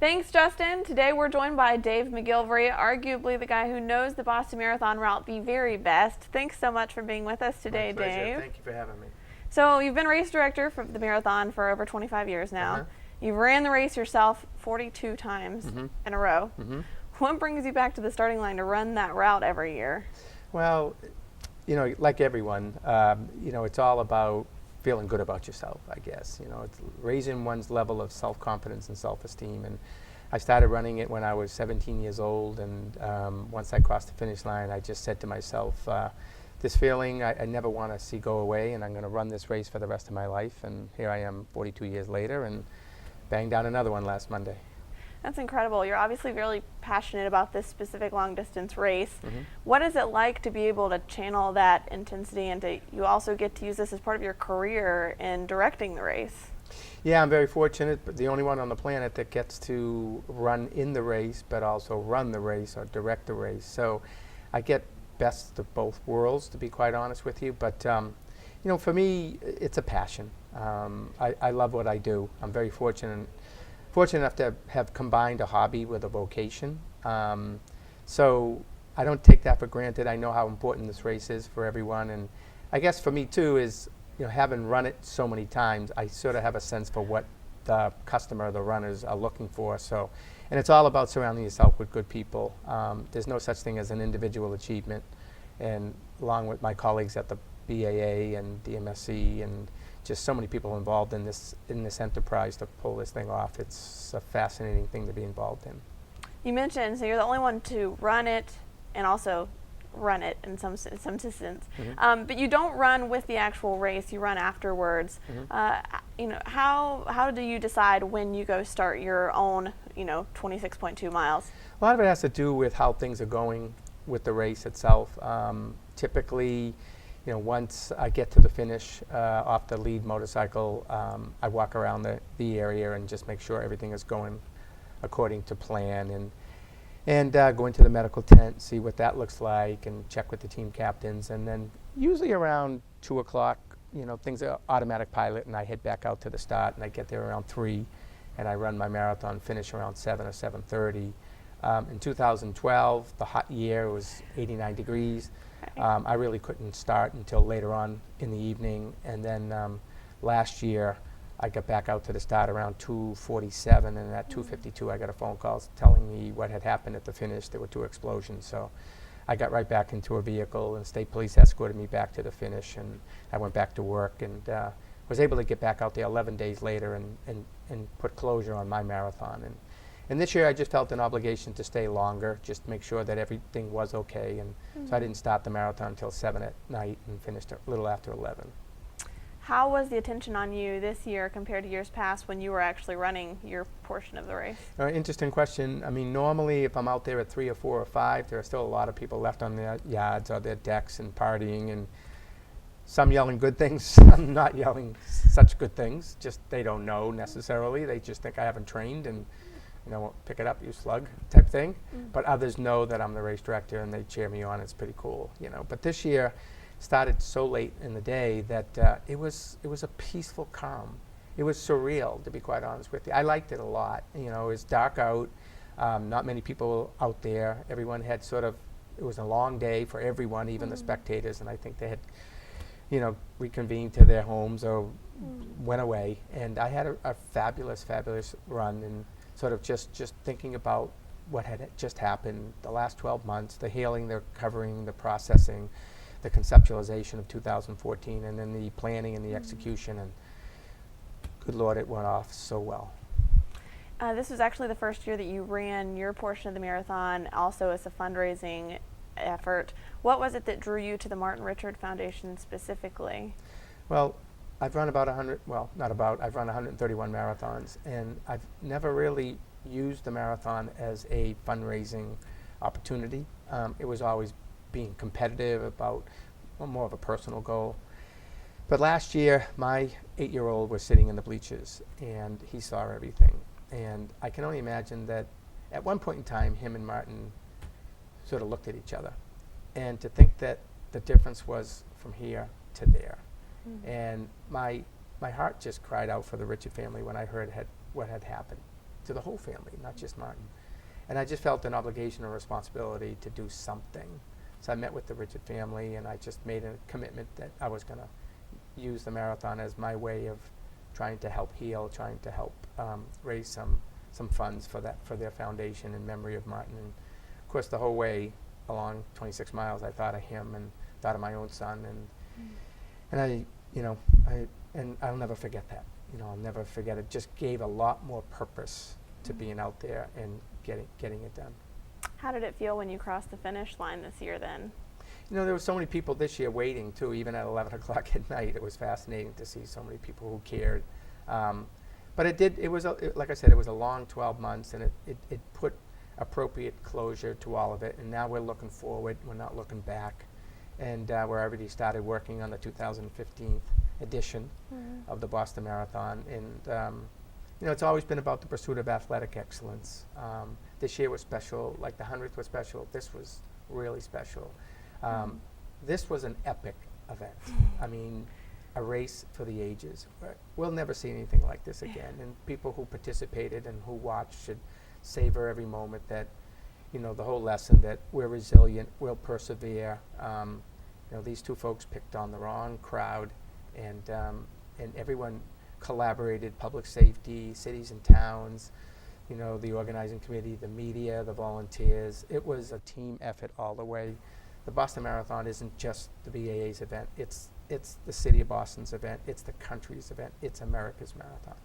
Thanks, Justin. Today we're joined by Dave McGillivray, arguably the guy who knows the Boston Marathon route the very best. Thanks so much for being with us today, My pleasure. Dave. Thank you for having me. So you've been race director for the marathon for over 25 years now. Uh-huh. You've ran the race yourself 42 times in a row. What brings you back to the starting line to run that route every year? Well, like everyone, it's all about feeling good about yourself, I guess. It's raising one's level of self-confidence and self-esteem. And I started running it when I was 17 years old. And once I crossed the finish line, I just said to myself, this feeling I never want to see go away, and I'm going to run this race for the rest of my life. And here I am 42 years later and banged out another one last Monday. That's incredible. You're obviously really passionate about this specific long distance race. What is it like to be able to channel that intensity, and you also get to use this as part of your career in directing the race? Yeah, I'm very fortunate, but the only one on the planet that gets to run in the race, but also run the race or direct the race. So I get best of both worlds, to be quite honest with you. But for me, it's a passion. I love what I do. I'm very fortunate enough to have combined a hobby with a vocation. So I don't take that for granted. I know how important this race is for everyone. And I guess for me too is, having run it so many times, I sort of have a sense for what the customer, the runners are looking for. So, and it's all about surrounding yourself with good people. There's no such thing as an individual achievement. And along with my colleagues at the BAA and DMSC and just so many people involved in this enterprise to pull this thing off. It's a fascinating thing to be involved in. You mentioned, so you're the only one to run it and also run it in some distance. But you don't run with the actual race, you run afterwards. How do you decide when you go start your own 26.2 miles? A lot of it has to do with how things are going with the race itself. Typically, once I get to the finish off the lead motorcycle, I walk around the area and just make sure everything is going according to plan, and go into the medical tent, see what that looks like, and check with the team captains. And then usually around 2 o'clock, things are automatic pilot, and I head back out to the start, and I get there around 3, and I run my marathon finish around 7 or 7:30. In 2012, the hot year, it was 89 degrees. I really couldn't start until later on in the evening, and then last year I got back out to the start around 2:47, and at 2:52 I got a phone call telling me what had happened at the finish. There were 2 explosions, so I got right back into a vehicle, and state police escorted me back to the finish, and I went back to work and was able to get back out there 11 days later and put closure on my marathon. And this year I just felt an obligation to stay longer, just make sure that everything was okay. And so I didn't start the marathon until 7 at night and finished a little after 11. How was the attention on you this year compared to years past when you were actually running your portion of the race? Interesting question. I mean, normally if I'm out there at 3 or 4 or 5, there are still a lot of people left on their yards or their decks and partying, and some yelling good things, some not yelling such good things. Just they don't know necessarily. They just think I haven't trained and pick it up, you slug, type thing. But others know that I'm the race director and they cheer me on. It's pretty cool, But this year started so late in the day that it was a peaceful calm. It was surreal, to be quite honest with you. I liked it a lot. It was dark out, not many people out there. Everyone had it was a long day for everyone, even the spectators, and I think they had reconvened to their homes or went away. And I had a fabulous run, and sort of just thinking about what had just happened the last 12 months, the healing, the recovering, the processing, the conceptualization of 2014, and then the planning and the execution. And good Lord, it went off so well. This was actually the first year that you ran your portion of the marathon also as a fundraising effort. What was it that drew you to the Martin Richard Foundation specifically? Well, I've run I've run 131 marathons, and I've never really used the marathon as a fundraising opportunity. It was always being competitive about more of a personal goal. But last year, my 8-year-old was sitting in the bleachers, and he saw everything. And I can only imagine that at one point in time, him and Martin sort of looked at each other. And to think that the difference was from here to there. And my heart just cried out for the Richard family when I heard what had happened. to the whole family, not just Martin. And I just felt an obligation and responsibility to do something. So I met with the Richard family, and I just made a commitment that I was going to use the marathon as my way of trying to help heal, trying to help raise some funds for their foundation in memory of Martin. And of course, the whole way along 26 miles, I thought of him and thought of my own son, and I'll never forget that. I'll never forget it. Just gave a lot more purpose to being out there and getting it done. How did it feel when you crossed the finish line this year then? There were so many people this year waiting too, even at 11 o'clock at night. It was fascinating to see so many people who cared. But like I said, it was a long 12 months, and it put appropriate closure to all of it. And now we're looking forward. We're not looking back. And we're already started working on the 2015 edition of the Boston Marathon. And it's always been about the pursuit of athletic excellence. This year was special, like the 100th was special. This was really special. This was an epic event. I mean, a race for the ages. We'll never see anything like this again. And people who participated and who watched should savor every moment that, the whole lesson that we're resilient, we'll persevere. These two folks picked on the wrong crowd, and everyone collaborated, public safety, cities and towns, the organizing committee, the media, the volunteers. It was a team effort all the way. The Boston Marathon isn't just the BAA's event. It's the city of Boston's event. It's the country's event. It's America's marathon.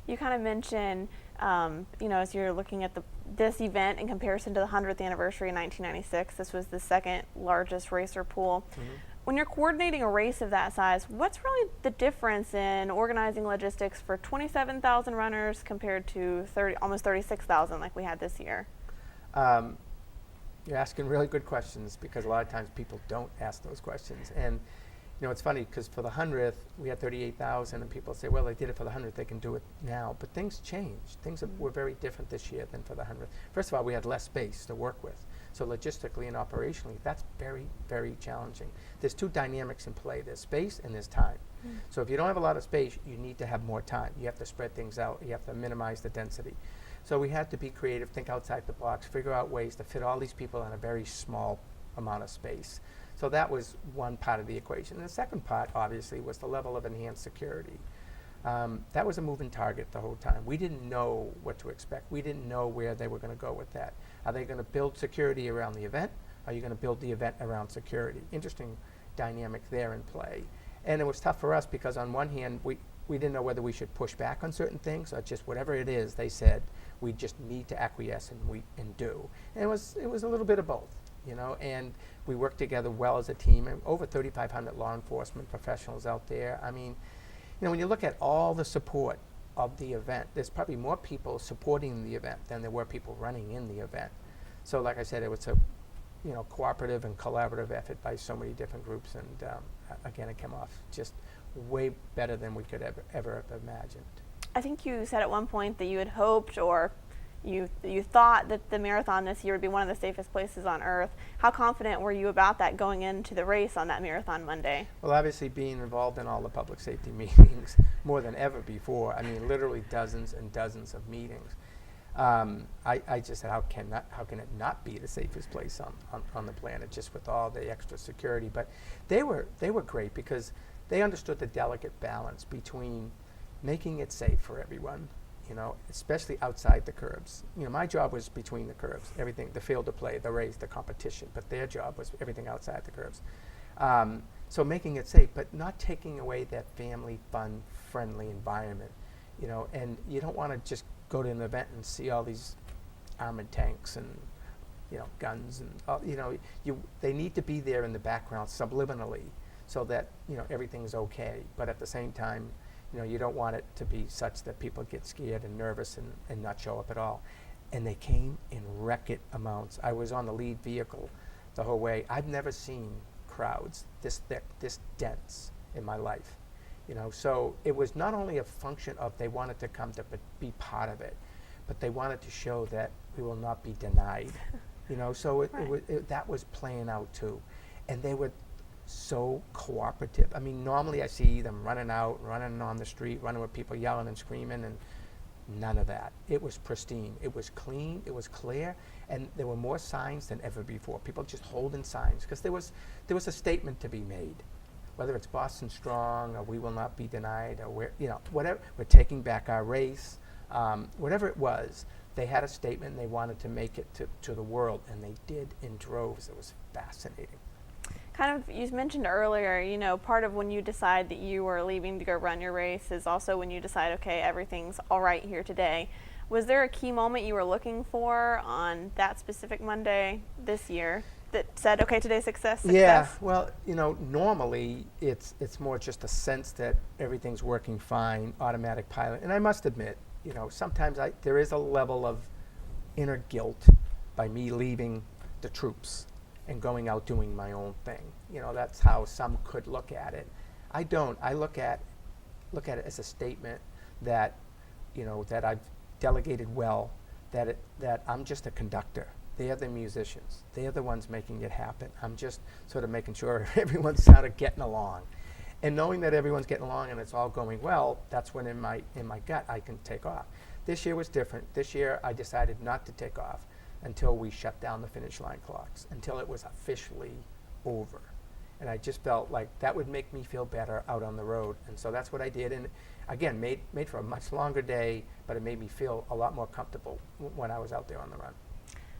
You kind of mentioned, as you're looking at this event in comparison to the 100th anniversary in 1996, this was the second largest racer pool. When you're coordinating a race of that size, what's really the difference in organizing logistics for 27,000 runners compared to almost 36,000 like we had this year? You're asking really good questions, because a lot of times people don't ask those questions. And it's funny, because for the 100th, we had 38,000, and people say, well, they did it for the 100th, they can do it now. But things changed. Things were very different this year than for the 100th. First of all, we had less space to work with. So logistically and operationally, that's very, very challenging. There's two dynamics in play. There's space and there's time. So if you don't have a lot of space, you need to have more time. You have to spread things out. You have to minimize the density. So we had to be creative, think outside the box, figure out ways to fit all these people in a very small amount of space. So that was one part of the equation. And the second part, obviously, was the level of enhanced security. That was a moving target the whole time. We didn't know what to expect. We didn't know where they were going to go with that. Are they going to build security around the event? Are you going to build the event around security? Interesting dynamic there in play. And it was tough for us, because on one hand, we didn't know whether we should push back on certain things, or just whatever it is they said, we just need to acquiesce and do. And it was a little bit of both. And we worked together well as a team, and over 3,500 law enforcement professionals out there. I mean, when you look at all the support of the event, there's probably more people supporting the event than there were people running in the event. So like I said, it was a cooperative and collaborative effort by so many different groups, and again, it came off just way better than we could ever have imagined. I think you said at one point that you had hoped, or you thought, that the marathon this year would be one of the safest places on earth. How confident were you about that going into the race on that marathon Monday? Well, obviously being involved in all the public safety meetings more than ever before. I mean, literally dozens and dozens of meetings. I just said, how can it not be the safest place on the planet, just with all the extra security? But they were great, because they understood the delicate balance between making it safe for everyone, especially outside the curbs. My job was between the curbs, everything, the field of play, the race, the competition, but their job was everything outside the curbs. So making it safe, but not taking away that family, fun, friendly environment, and you don't want to just go to an event and see all these armored tanks and, guns and, they need to be there in the background subliminally, so that, everything's okay. But at the same time, you don't want it to be such that people get scared and nervous and not show up at all. And they came in record amounts. I was on the lead vehicle the whole way. I've never seen crowds this thick, this dense in my life. So it was not only a function of they wanted to come to be part of it, but they wanted to show that we will not be denied. So that was playing out too. And they were so cooperative. I mean, normally I see them running out, running on the street, running with people yelling and screaming, and None of that. It was pristine. It was clean. It was clear. And there were more signs than ever before. People just holding signs because there was a statement to be made. Whether it's Boston Strong or We Will Not Be Denied or whatever, we're taking back our race, whatever it was, they had a statement and they wanted to make it to the world, and they did in droves. It was fascinating. Kind of, you mentioned earlier, part of when you decide that you are leaving to go run your race is also when you decide, okay, everything's all right here today. Was there a key moment you were looking for on that specific Monday this year that said, okay, today's success? Yeah, well, normally it's more just a sense that everything's working fine, automatic pilot. And I must admit, sometimes there is a level of inner guilt by me leaving the troops and going out doing my own thing. That's how some could look at it. I don't. I look at it as a statement that, that I've delegated well, that I'm just a conductor. They are the musicians. They are the ones making it happen. I'm just sort of making sure everyone's sort of getting along. And knowing that everyone's getting along and it's all going well, that's when in my gut I can take off. This year was different. This year I decided not to take off until we shut down the finish line clocks, until it was officially over. And I just felt like that would make me feel better out on the road. And so that's what I did. And again, made for a much longer day, but it made me feel a lot more comfortable when I was out there on the run.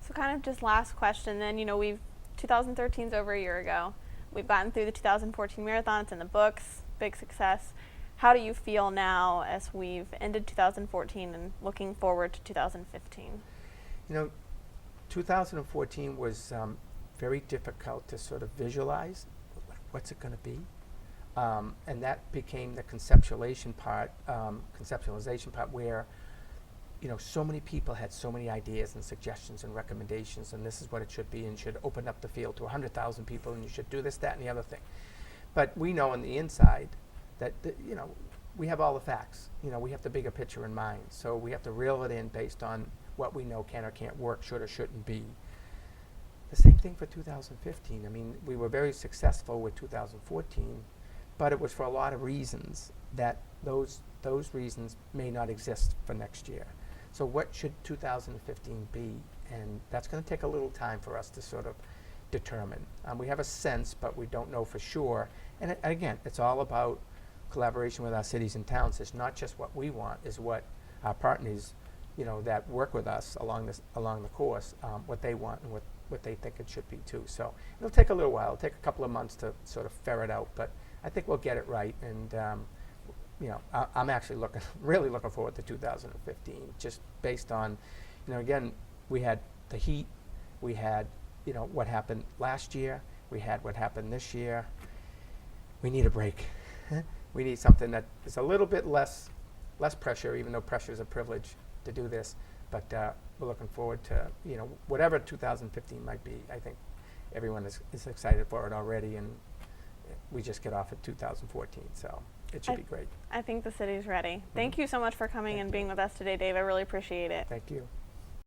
So kind of just last question then, 2013's over a year ago. We've gotten through the 2014 marathon. It's in the books, big success. How do you feel now as we've ended 2014 and looking forward to 2015? 2014 was very difficult to sort of visualize. What's it going to be? And that became the conceptualization part where, so many people had so many ideas and suggestions and recommendations, and this is what it should be, and should open up the field to 100,000 people, and you should do this, that, and the other thing. But we know on the inside that, we have all the facts. We have the bigger picture in mind. So we have to reel it in based on what we know can or can't work, should or shouldn't be. The same thing for 2015. I mean, we were very successful with 2014, but it was for a lot of reasons that those reasons may not exist for next year. So what should 2015 be? And that's going to take a little time for us to sort of determine. We have a sense, but we don't know for sure. And again, it's all about collaboration with our cities and towns. It's not just what we want, it's what our partners, that work with us along the course, what they want and what they think it should be too. So it'll take a little while. It'll take a couple of months to sort of ferret out, but I think we'll get it right. And I'm actually really looking forward to 2015, just based on, again, we had the heat, we had, what happened last year, we had what happened this year. We need a break. We need something that is a little bit less pressure, even though pressure is a privilege to do this. But we're looking forward to, whatever 2015 might be. I think everyone is excited for it already, and we just get off at 2014, so it should be great. I think the city's ready. Thank you so much for coming and being with us today, Dave. I really appreciate it. Thank you.